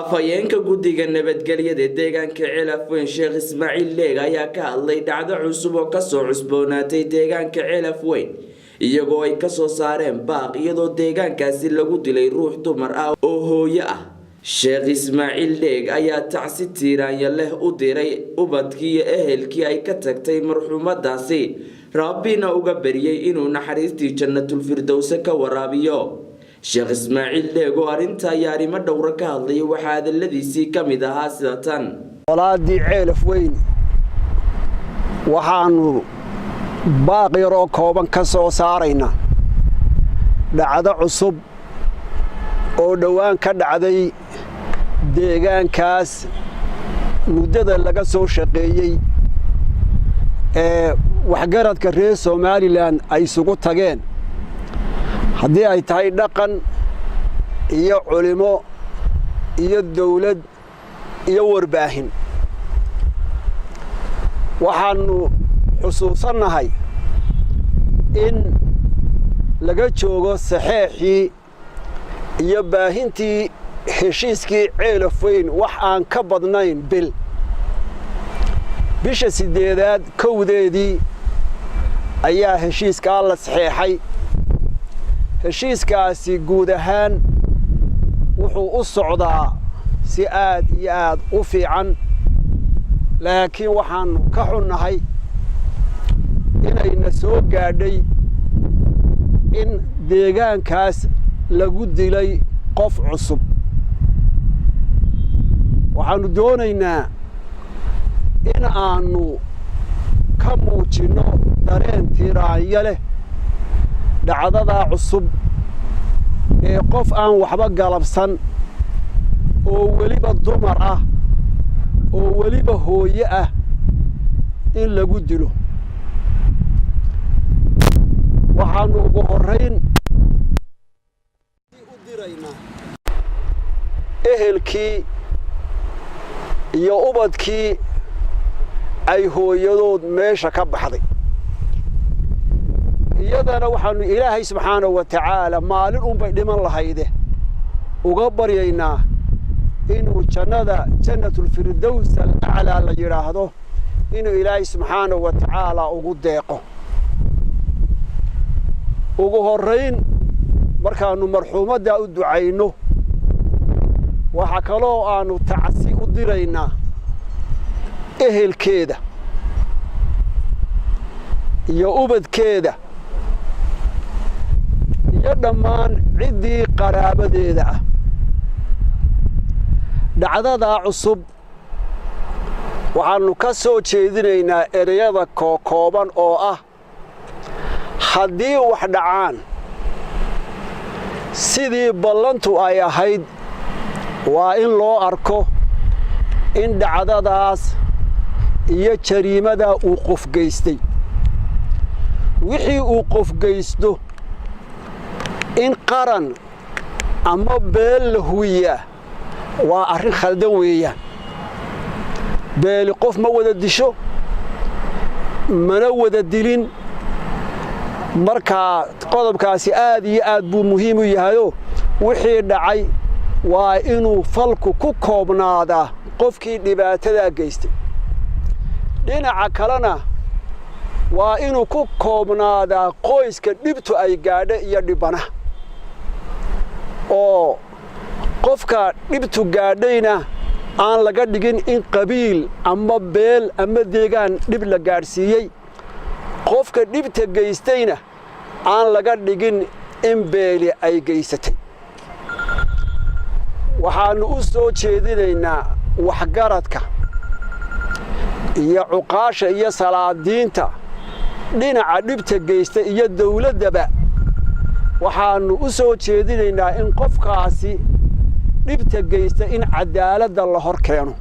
afhayeenka guddiga nabadgelyada deegaanka Ceelaf Weyn Sheekh Ismaaciil Leeg ayaa ka hadlay dhacdo cusub oo ka soo cusboonaatay deegaanka Ceelaf Weyn iyagoo ay ka soo saareen baaq iyadoo deegaankaasi lagu dilay ruux dumar ah oo hooyo ah. Sheekh Ismaaciil Leeg ayaa tacsi tiiraanya leh u diray ubadkii iyo ehelkii ay ka tagtay marxuumadaasi, rabbina uga bariyay inuu naxariistii jannatul firdaws ka waraabiyo. Sheekh Ismaaciil Leeg oo arinta yaarima dhowr ka hadlay waxa hadaladiisii kamid ahaa sida tan: walaadii Ceelaf Weyn waxaanu baaqi yar oo kooban ka soo saarayna dhacdo cusub oo dhawaan ka dhacday deegaankaas muddada laga soo shaqeeyay waxgaradka reer Somaliland ay isugu tageen, haddii ay tahay dhaqan iyo culimo iyo dawlad iyo warbaahin. waxaanu xusuusanahay in laga joogo saxeexii iyo baahintii heshiiskii Ceelaf Weyn wax aan ka badnayn bisha 8aad kowdeedii ayaa heshiiska la saxeexay. heshiiskaasi guud ahaan wuxuu u socdaa si aad iyo aad u fiican, laakiin waxaan ka xunnahay inayna soo gaadhay in deegaankaas lagu dilay qof cusub. waxaanu doonaynaa in aanu ka muujino dareen tiiraanya leh dhacdada cusub ee qof aan waxba galabsan oo weliba dumar ah oo weliba hooyo ah in lagu dilo. waxaanu ugu horeyn u diraynaa ehelkii iyo ubadkii ay hooyadood meesha ka baxday. iyadana waxaanu Ilaahay subxaanahu wa ta'aala maalin bay dhiman lahayde uga baryaynaa inuu jannatul firdaws al-a'la la yiraahdo, inuu Ilaahay subxaanahu wa ta'aala ugu deeqo. ugu horeyn markaanu marxuumada u ducayno waxa kaloo aanu tacsi u diraynaa ehelkeeda iyo ubadkeeda iyo dhammaan ciddii qaraabadeeda ah. dhacdada cusub waxaanu ka soo jeedinaynaa ereyada kooban oo ah: haddii wax dhacaan sidii ballantu ay ahayd, waa in loo arko in dhacdadaas iyo jariimada uu qof geystay. wixii uu qof geysto in qaran ama beel la huwiyaa waa arrin khaldan weeyaan. beeli qof ma wada disho, mana wada dilin. markaa qodobkaasi aad iyo aad buu muhiim u yahay. wixii dhacay waa inuu falku ku koobnaadaa qofkii dhibaatada geystay. dhinaca kalena waa inuu ku koobnaadaa qoyska dhibtu ay gaadhay iyo dhibana, oo qofka dhibtu gaadhayna aan laga dhigin in qabiil ama beel ama deegaan dhib la gaadhsiiyey. qofka dhibta geystayna aan laga dhigin in beeli ay geysatay. waxaanu u soo jeedinaynaa waxgaradka iyo cuqaasha iyo salaadiinta dhinaca dhibta geysta iyo dawladdaba. waxaanu u soo jeedinaynaa in qofkaasi dhibta geysta in cadaaladda la hor keeno.